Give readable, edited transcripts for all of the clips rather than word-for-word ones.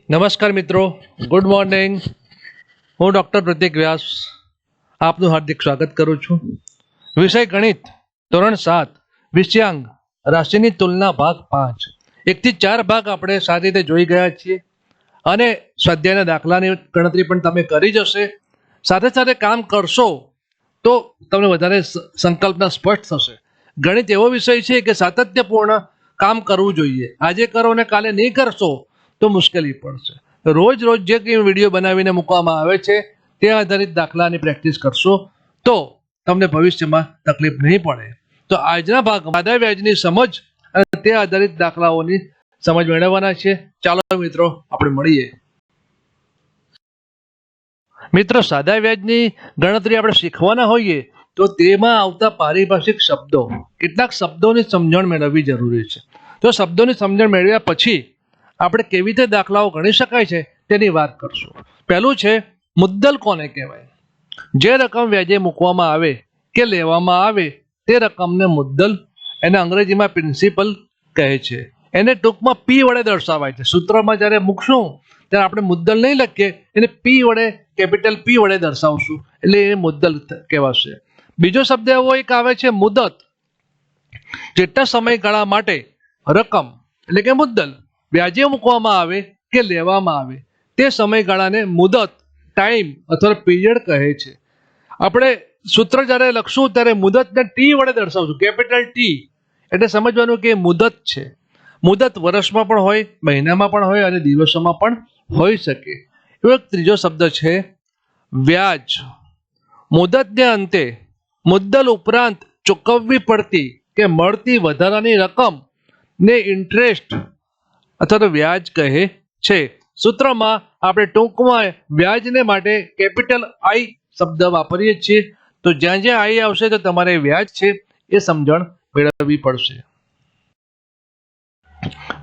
નમસ્કાર મિત્રો, good morning. હું ડૉક્ટર પ્રતિક વ્યાસ આપનું હાર્દિક સ્વાગત કરું છું. વિષય ગણિત, ધોરણ 7, વિષયાંગ રાશિની તુલના ભાગ 5. 1 થી 4 ભાગ આપણે સારી રીતે જોઈ ગયા છીએ અને સ્વાધ્યાયના દાખલાની ગણતરી પણ તમે કરી જ હશે. સાથે સાથે કામ કરશો તો તમને વધારે સંકલ્પના સ્પષ્ટ થશે. ગણિત એવો વિષય છે કે સાતત્યપૂર્ણ કામ કરવું જોઈએ. આજે કરો ને કાલે નહીં કરશો તો મુશ્કેલી પડશે. રોજ રોજ જે કંઈ વિડીયો બનાવીને મૂકવામાં આવે છે તે આધારિત દાખલાની પ્રેક્ટિસ કરશો તો તમને ભવિષ્યમાં તકલીફ નહીં પડે. તો આજના ભાગમાં સાદા વ્યાજની સમજ અને તે આધારિત દાખલાઓની સમજ મેળવવાના છે. ચાલો મિત્રો, આપણે મળીએ. મિત્રો, સાદા વ્યાજની ગણતરી આપણે શીખવાના હોઈએ તો તેમાં આવતા પારિભાષિક શબ્દો, કેટલાક શબ્દોની સમજણ મેળવવી જરૂરી છે. તો શબ્દોની સમજણ મેળવ્યા પછી આપણે કેવી રીતે દાખલાઓ ગણી શકાય છે તેની વાત કરશું. પહેલું છે મુદ્દલ કોને કહેવાય? જે રકમ વ્યાજે મૂકવામાં આવે કે લેવામાં આવે તે રકમને મુદ્દલ, એને અંગ્રેજીમાં પ્રિન્સિપલ કહે છે. એને ટૂંકમાં પી વડે દર્શાવાય છે. સૂત્રમાં જ્યારે મૂકશું ત્યારે આપણે મુદ્દલ નહીં લખીએ, એને પી વડે, કેપિટલ પી વડે દર્શાવશું એટલે એ મુદ્દલ કહેવાશે. બીજો શબ્દ એવો એક આવે છે મુદત. જેટલા સમયગાળા માટે રકમ એટલે કે મુદ્દલ વ્યાજે મૂકવામાં આવે કે લેવામાં આવે તે સમયગાળાને મુદત, ટાઈમ અથવા પીરિયડ કહે છે. આપણે સૂત્ર જ્યારે લખશું ત્યારે મુદતને ટી વડે દર્શાવશું, કેપિટલ ટી. એટલે સમજવાનું કે મુદત છે. મુદત વર્ષમાં પણ હોય, મહિનામાં પણ હોય અને દિવસોમાં પણ હોઈ શકે. એવો એક ત્રીજો શબ્દ છે વ્યાજ. મુદતને અંતે મુદ્દલ ઉપરાંત ચૂકવવી પડતી કે મળતી વધારાની રકમ ને ઇન્ટરેસ્ટ અથવા તો વ્યાજ કહે છે. સૂત્રમાં આપણે ટૂંકમાં વ્યાજને માટે કેપિટલ આઈ શબ્દ વાપરીએ છીએ. તો જ્યાં જ્યાં આઈ આવશે તો તમારે વ્યાજ છે એ સમજણ મેળવવી પડશે.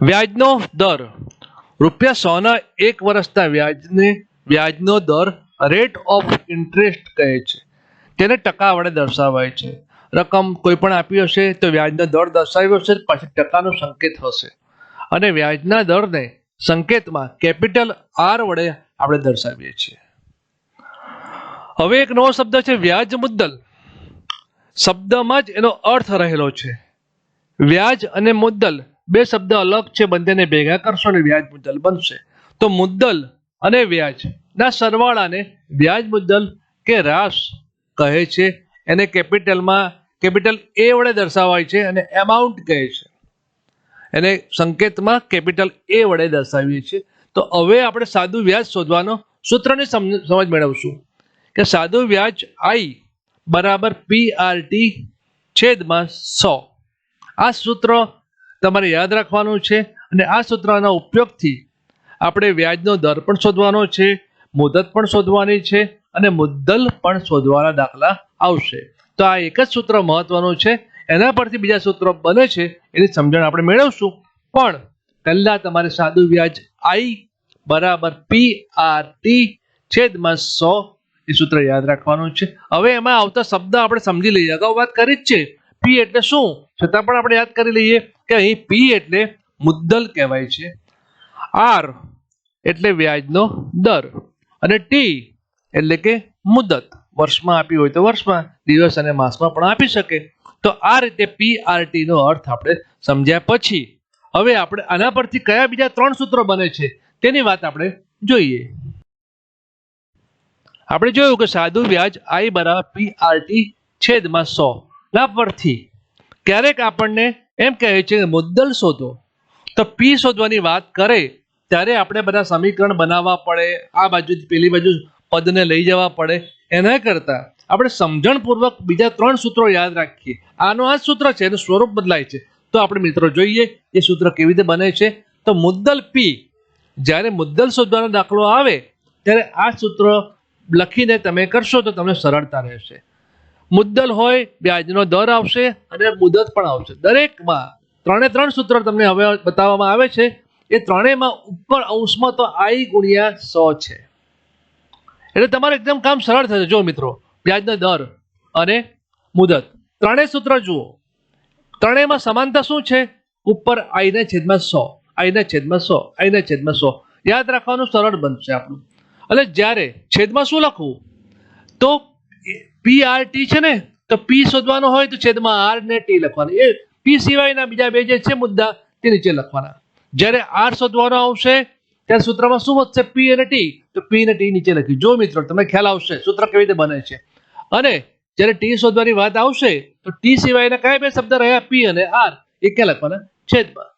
વ્યાજનો દર. ₹100ના 1 વર્ષના વ્યાજનો દર રેટ ઓફ ઇન્ટરેસ્ટ કહે છે. તેને ટકા વડે દર્શાવાય છે. રકમ કોઈ પણ આપી હશે તો વ્યાજનો દર દર્શાવ્યો હશે, પાછી ટકાનો સંકેત હશે અને વ્યાજના દરને સંકેતમાં કેપિટલ આર વડે આપણે દર્શાવીએ છીએ. હવે એક નવો શબ્દ છે વ્યાજ મુદ્દલ. શબ્દમાં જ એનો અર્થ રહેલો છે. વ્યાજ અને મુદ્દલ બે શબ્દ અલગ છે, બંનેને ભેગા કરશો અને વ્યાજ મુદ્દલ બનશે. તો મુદ્દલ અને વ્યાજના સરવાળાને વ્યાજ મુદ્દલ કે રાશ કહે છે. એને કેપિટલ એ વડે દર્શાવાય છે અને એમાઉન્ટ કહે છે. એને સંકેતમાં કેપિટલ એ વડે દર્શાવીએ છીએ. તો હવે આપણે સાદું વ્યાજ શોધવાનો સૂત્રની સમજ મેળવશું કે સાદું વ્યાજ આઈ બરાબર PRT છેદમાં 100. આ સૂત્ર તમારે યાદ રાખવાનું છે અને આ સૂત્રના ઉપયોગથી આપણે વ્યાજનો દર પણ શોધવાનો છે, મુદત પણ શોધવાની છે અને મુદ્દલ પણ શોધવાના દાખલા આવશે. તો આ એક જ સૂત્ર મહત્વનું છે. એના પરથી બીજા સૂત્રો બને છે એની સમજણ આપણે મેળવશું. પણ પહેલા તમારે સાદું વ્યાજ આઈ બરાબર PRT છેદમાં 100 એ સૂત્ર યાદ રાખવાનું છે. હવે એમાં આવતા શબ્દ આપણે સમજી લઈએ. અગાઉ વાત કરી જ છે પી એટલે શું, છતાં પણ આપણે યાદ કરી લઈએ કે અહીં પી એટલે મુદ્દલ કહેવાય છે, આર એટલે વ્યાજનો દર અને ટી એટલે કે મુદત. વર્ષમાં આપી હોય તો વર્ષમાં, દિવસ અને માસમાં પણ આપી શકે. તો આ રીતે PRT નો અર્થ આપણે સમજ્યા પછી હવે આપણે આના પરથી કયા બીજા 3 સૂત્રો બને છે તેની વાત આપણે જોઈએ. આપણે જોયું કે સાદું વ્યાજ આઈ બરાબર PRT છેદમાં 100 ના પરથી ક્યારેક આપણને એમ કહે છે કે મુદ્દલ શોધો. તો પી શોધવાની વાત કરે ત્યારે આપણે બધા સમીકરણ બનાવવા પડે, આ બાજુથી પેલી બાજુ પદને લઈ જવા પડે. એના કરતા આપણે સમજણપૂર્વક બીજા 3 સૂત્રો યાદ રાખીએ. આનો આ સૂત્ર છે, એનું સ્વરૂપ બદલાય છે. તો આપણે મિત્રો જોઈએ એ સૂત્ર કેવી રીતે બને છે. તો મુદ્દલ પી, જ્યારે મુદ્દલ શોધવાનો દાખલો આવે ત્યારે આ સૂત્ર લખીને તમે કરશો તો તમને સરળતા રહેશે. મુદ્દલ હોય, વ્યાજનો દર આવશે અને મુદત પણ આવશે. દરેકમાં 3 સૂત્ર તમને હવે બતાવવામાં આવે છે. એ ત્રણેયમાં ઉપર અંશમાં તો આઈ ગુણ્યા 100 છે. એટલે તમારે એકદમ કામ સરળ થશે. જો મિત્રો, વ્યાજનો દર અને મુદત ત્રણેય સૂત્ર જુઓ. ત્રણેયમાં સમાનતા શું છે? ઉપર આઈ ના છેદમાં 100, આઈ ના છેદમાં 100, આઈ ના છેદમાં 100. યાદ રાખવાનું સરળ બનશે આપણું. એટલે જ્યારે છેદમાં શું લખવું, તો PRT છે ને, તો P શોધવાનો હોય તો છેદમાં R ને T લખવાનું. એ P સિવાયના બીજા બે જે છે મુદ્દા તે નીચે લખવાના. જ્યારે R શોધવાનો આવશે ત્યારે સૂત્રમાં શું વધશે, P અને T, તો P અને T નીચે લખી. જો મિત્રો તમને ખ્યાલ આવશે સૂત્ર કેવી રીતે બને છે. અને જ્યારે T શોધવાની વાત આવશે તો T સિવાયના કયા બે શબ્દ રહ્યા, P અને R, એ ક્યાં લખવાના, છેદમાં.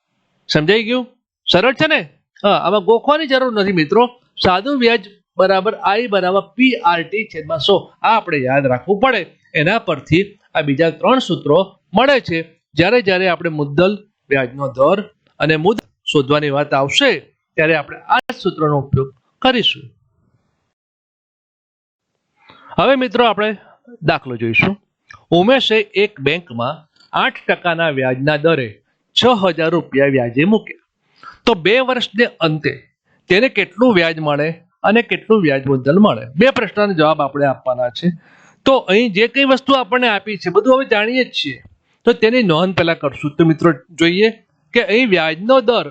સમજાઈ ગયું? સરળ છે ને? હા, આમાં ગોખવાની જરૂર નથી મિત્રો. સાદું વ્યાજ બરાબર I બરાબર PRT છેદમાં 100, આ આપણે યાદ રાખવું પડે. એના પરથી આ બીજા 3 સૂત્રો મળે છે. જ્યારે જ્યારે આપણે મુદ્દલ, વ્યાજનો દર અને મુદ્દત શોધવાની વાત આવશે ત્યારે આપણે આ સૂત્રનો ઉપયોગ કરીશું. હવે મિત્રો આપણે દાખલો જોઈશું. ઉમેશે એક બેંકમાં 8% વ્યાજના દરે 6000 રૂપિયા વ્યાજે મૂક્યા. તો 2 વર્ષને અંતે તેને કેટલું વ્યાજ મળે અને કેટલું વ્યાજ મુદ્દલ મળે? 2 પ્રશ્નનો જવાબ આપણે આપવાના છે. તો અહીં જે કઈ વસ્તુ આપણને આપી છે બધું હવે જાણીએ જ છીએ, તો તેની નોંધ પહેલા કરશું. તો મિત્રો જોઈએ કે અહીં વ્યાજનો દર,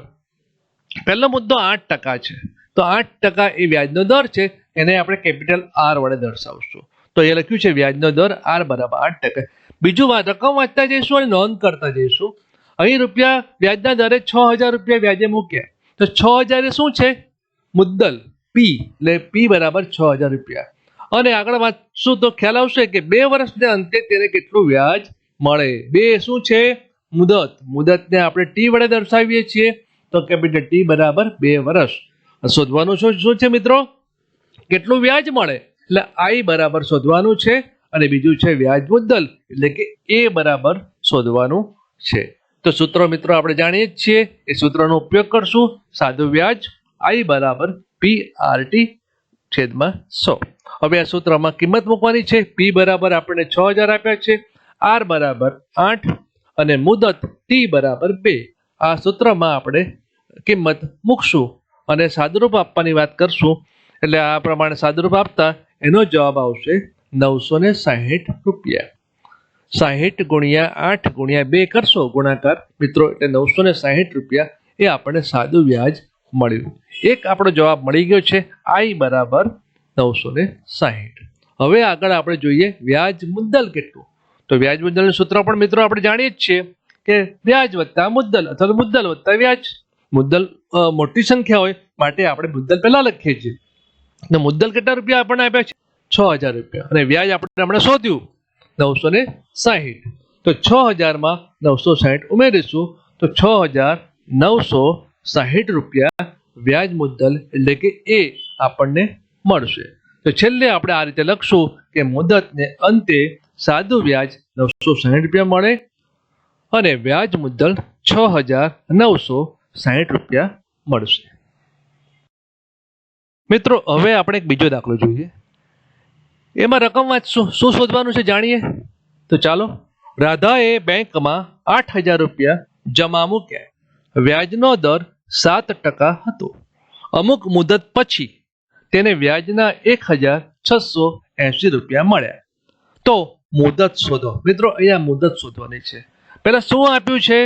પહેલો મુદ્દો 8% છે, તો 8% એ વ્યાજનો દર છે, એને આપણે કેપિટલ R વડે દર્શાવશું. તો એ લખ્યું છે વ્યાજનો દર R બરાબર 8%. બીજું રકમ વાંચતા જઈશું અને નોંધ કરતા જઈશું. અહીં રૂપિયા વ્યાજના દરે 6000 રૂપિયા વ્યાજે મૂક્યા, તો 6000 એ શું છે, મુદ્દલ P, એટલે P બરાબર 6000 રૂપિયા. અને આગળ વાંચશું તો ખ્યાલ આવશે કે 2 વર્ષને અંતે તેને કેટલું વ્યાજ મળે. 2 શું છે, મુદત. મુદતને આપણે T વડે દર્શાવીએ છીએ, તો કેપિટલ T બરાબર 2 વર્ષ. શોધવાનું શું છે મિત્રો, કેટલું વ્યાજ મળે, એટલે I બરાબર શોધવાનું છે, અને બીજું છે વ્યાજ મુદ્દલ, એટલે કે A બરાબર શોધવાનું છે. તો સૂત્ર મિત્રો આપણે જાણીએ જ છીએ, એ સૂત્રનો ઉપયોગ કરશું. સાદું વ્યાજ I બરાબર PRT છેદમાં 100. હવે આ સૂત્રમાં કિંમત મૂકવાની છે. P બરાબર આપણને 6000 આપ્યા છે, R બરાબર 8 અને મુદત T બરાબર 2. આ સૂત્રમાં આપણે કિંમત મૂકશું અને સાદુરૂપ આપવાની વાત કરશું. એટલે આ પ્રમાણે સાદુરૂપ આપતા એનો જવાબ આવશે 960 રૂપિયા. 60 ગુણ્યા 8 ગુણ્યા 2 કરશો ગુણાકાર મિત્રો, એટલે 960 રૂપિયા એ આપણને સાદું વ્યાજ મળ્યું. એક આપણો જવાબ મળી ગયો છે, I બરાબર 960. હવે આગળ આપણે જોઈએ વ્યાજ મુદ્દલ કેટલું. તો વ્યાજ મુદ્દલનું સૂત્ર પણ મિત્રો આપણે જાણીએ જ છીએ કે વ્યાજ વત્તા મુદ્દલ અથવા મુદ્દલ વત્તા વ્યાજ. મુદ્દલ મોટી સંખ્યા હોય માટે આપણે મુદ્દલ પહેલા લખીએ છીએ. અને મુદ્દલ કેટલા રૂપિયા આપણને આપ્યા છે, 6000 રૂપિયા, અને વ્યાજ આપણે હમણાં શોધ્યું 960. તો 6000 માં 960 ઉમેરીશું તો 6960 રૂપિયા વ્યાજ મુદ્દલ એટલે કે એ આપણને મળશે. તો છેલ્લે આપણે આ રીતે લખશું કે મુદતને અંતે સાદું વ્યાજ 960 રૂપિયા મળે અને વ્યાજ મુદ્દલ 6960 રૂપિયા મળશે. મિત્રો હવે આપણે એક બીજો દાખલો જોઈએ. એમાં રકમ વાંચશું, શું શોધવાનું છે જાણીએ. તો ચાલો. રાધાએ બેંકમાં 8000 રૂપિયા જમા મૂક્યા. વ્યાજનો દર 7% હતો. અમુક મુદત પછી તેને વ્યાજના 1680 રૂપિયા મળ્યા. તો મુદત શોધો. મિત્રો અહીંયા મુદત શોધવાની છે. પહેલા શું આપ્યું છે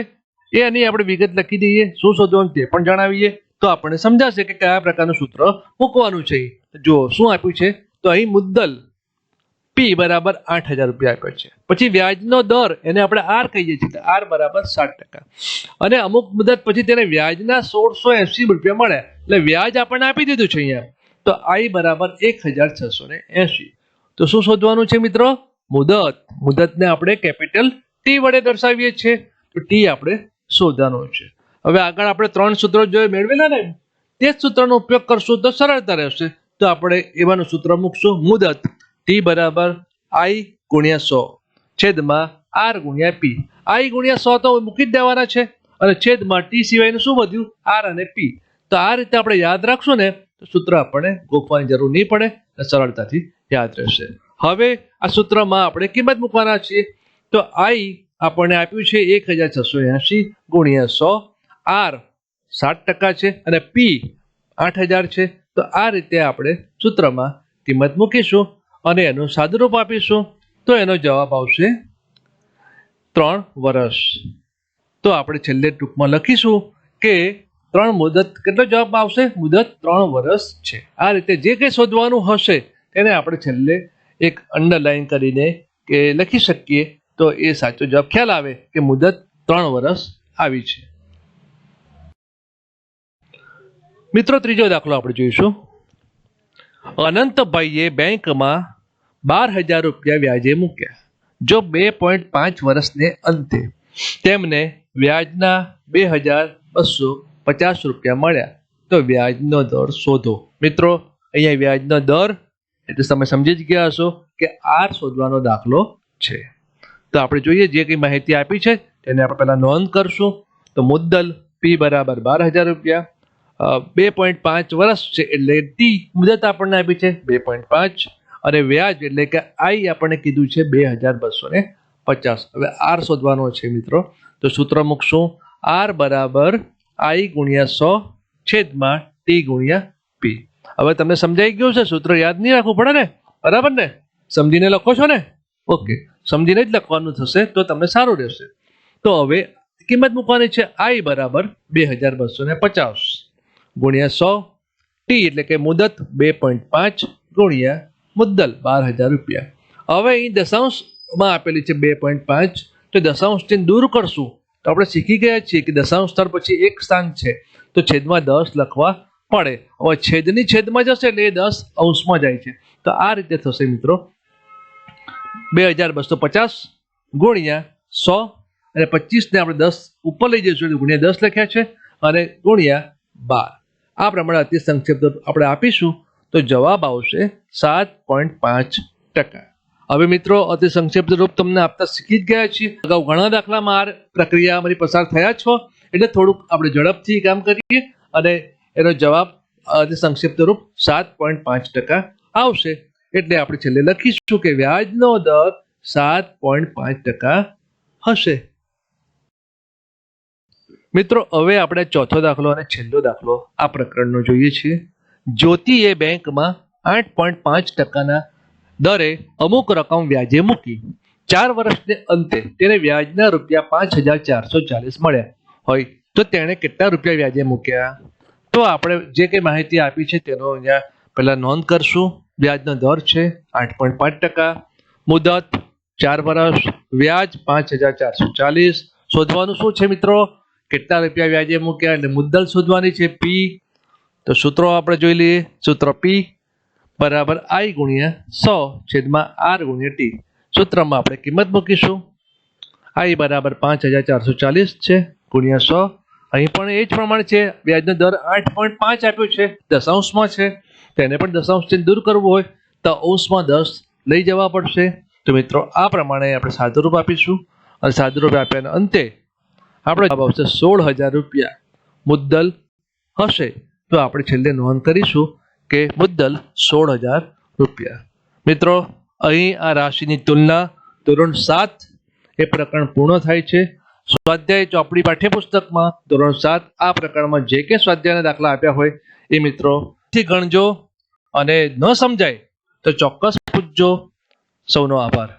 એની આપણે વિગત લખી દઈએ, શું શોધવાનું તે પણ જણાવીએ, તો આપણને સમજાશે કે કયા પ્રકારનું સૂત્ર મૂકવાનું છે. જો શું આપ્યું છે, તો અહીં મુદ્દલ P બરાબર 8000 રૂપિયા આપ્યો છે. પછી વ્યાજનો દર એને આપણે R કહીએ છીએ, R બરાબર 7%. અને અમુક મુદત પછી તેને વ્યાજના 1680 રૂપિયા મળ્યા. એટલે વ્યાજ આપણને આપી દીધું છે અહીંયા, તો I બરાબર 1680. તો શું શોધવાનું છે મિત્રો, મુદત. મુદતને આપણે કેપિટલ T વડે દર્શાવીએ છીએ, તો T આપણે શોધવાનું છે. હવે આગળ આપણે 3 સૂત્રો જો મેળવેલા ને તે જ સૂત્રનો ઉપયોગ કરશું તો સરળતા રહેશે. તો આપણે એવાનું સૂત્ર મૂકશું, મુદત T બરાબર I ગુણ્યા 100 છેદમાં R ગુણ્યા P. I ગુણ્યા 100 તો મૂકી જ દેવાના છે, અને છેદમાં T સિવાયનું શું વધ્યું, R અને P. તો આ રીતે આપણે યાદ રાખશું ને તો સૂત્ર આપણને ગોખવાની જરૂર નહીં પડે, સરળતાથી યાદ રહેશે. હવે આ સૂત્રમાં આપણે કિંમત મૂકવાના છીએ. તો I આપણને આપ્યું છે 1680 ગુણ્યા 100, R 7% છે અને P 8000 છે. તો આ રીતે આપણે સૂત્રમાં કિંમત મૂકીશું અને એનું સાદુરૂપ આપીશું, તો એનો જવાબ આવશે 3 વર્ષ. તો આપણે છેલ્લે ટૂંકમાં લખીશું કે 3 મુદત કેટલો જવાબ આવશે? મુદત 3 વર્ષ છે. આ રીતે જે કંઈ શોધવાનું હશે તેને આપણે છેલ્લે એક અંડરલાઈન કરીને કે લખી શકીએ તો એ સાચો જવાબ ખ્યાલ આવે કે મુદત 3 વર્ષ આવી છે. મિત્રો ત્રીજો દાખલો આપણે જોઈશું. અનંતભાઈએ બેંકમાં 12,000 રૂપિયા વ્યાજે મૂક્યા. જો 2.5 વર્ષને અંતે તેમને વ્યાજના 2,250 રૂપિયા મળ્યા તો વ્યાજનો દર શોધો. મિત્રો અહીંયા વ્યાજનો દર એટલે તમે સમજી જ ગયા હશો કે આર શોધવાનો દાખલો છે. તો આપણે જોઈએ જે કંઈ માહિતી આપી છે તેને આપણે પહેલા નોંધ કરશું. તો મુદ્દલ પી બરાબર 12,000 રૂપિયા, 2.5 વર્ષ છે એટલે ટી મુદત આપણને આપી છે 2.5 અને વ્યાજ એટલે કે આઈ આપણને કીધું છે 2,250. હવે આર શોધવાનો છે મિત્રો. તો સૂત્ર મૂકશું આર બરાબર આઈ ગુણ્યા 100 છેદમાં ટી ગુણ્યા પી. હવે તમને સમજાઈ ગયું છે? સૂત્ર યાદ નહીં રાખવું પડે ને, બરાબર ને? સમજીને લખો છો ને? ઓકે, સમજીને જ લખવાનું થશે તો તમને સારું રહેશે. તો હવે કિંમત મૂકવાની છે આઈ બરાબર 2,250 ગુણ્યા 100 ટી એટલે કે મુદત 2.5 ગુણ્યા મુદ્દલ 12,000 રૂપિયા. હવે અહીં દશાંશમાં આપેલી છે 2.5 તો દશાંશ ચિહ્ન દૂર કરશું તો આપણે શીખી ગયા છીએ કે દશાંશ સ્થળ પછી એક સ્થાન છે તો છેદમાં 10 લખવા પડે. હવે છેદની છેદમાં જશે એટલે એ 10 અંશમાં જાય છે. તો આ રીતે થશે મિત્રો 2,250 ગુણ્યા 100 અને 25 ને આપણે 10 ઉપર લઈ જઈશું એટલે ગુણ્યા 10 લખ્યા છે અને ગુણ્યા 12. આ પ્રમાણે અતિ સંક્ષિપ્ત આપણે આપીશું તો જવાબ આવશે 7.5%. હવે મિત્રો અતિ સંક્ષિપ્ત રૂપ તમને આપતા શીખી જ ગયા છીએ. અગાઉ ઘણા દાખલામાં આ પ્રક્રિયા અમારી પસાર થયા છો એટલે થોડુંક આપણે ઝડપથી કામ કરીએ અને એનો જવાબ અતિ સંક્ષિપ્ત રૂપ 7.5% આવશે. એટલે આપણે છેલ્લે લખીશું કે વ્યાજનો દર 7.5% હશે. મિત્રો હવે આપણે ચોથો દાખલો અને છેલ્લો દાખલો આ પ્રકરણનો જોઈએ છીએ. જ્યોતિએ બેંકમાં 8.5%ના દરે અમુક રકમ વ્યાજે મૂકી. 4 વર્ષને અંતે તેને વ્યાજના રૂપિયા 5,440 મળ્યા હોય તો તેણે કેટલા રૂપિયા વ્યાજે મૂક્યા? તો આપણે જે કંઈ માહિતી આપી છે તેનો અહીંયા પહેલા નોંધ કરશું. વ્યાજનો દર છે 8.5%, મુદત 4 વર્ષ, વ્યાજ 5,440. શોધવાનું શું છે મિત્રો? કેટલા રૂપિયા વ્યાજે મૂક્યા એટલે મુદ્દલ શોધવાની છે પી. તો સૂત્રો આપણે જોઈ લઈએ. સૂત્ર પી બરાબર આઈ ગુણ્યા 100 છેદમાં આર ગુણ્યા ટી. સૂત્રમાં આપણે કિંમત મૂકીશું. આઈ બરાબર 5,440 છે ગુણ્યા 100. અહીં પણ એ જ પ્રમાણે છે. વ્યાજનો દર 8.5 આપ્યો છે, દશાંશમાં છે. તેને પણ દશાંશ ચિહ્ન દૂર કરવું હોય તો અંશમાં 10 લઈ જવા પડશે. તો મિત્રો આ પ્રમાણે આપણે સાદુરૂપ આપીશું અને સાદુરૂપ આપ્યાના અંતે આપણો જવાબ આવશે 16,000 રૂપિયા મુદ્દલ હશે. તો આપણે છેલ્લે નોંધ કરીશું કે મુદ્દલ 16,000 રૂપિયા. મિત્રો અહીં આ રાશિની તુલના ધોરણ 7 એ પ્રકરણ પૂર્ણ થાય છે. સ્વાધ્યાય ચોપડી પાઠ્યપુસ્તકમાં ધોરણ 7 આ પ્રકરણમાં જે કે સ્વાધ્યાયના દાખલા આપ્યા હોય એ મિત્રો થી ગણજો અને ન સમજાય તો ચોક્કસ પૂછજો. સૌનો આભાર.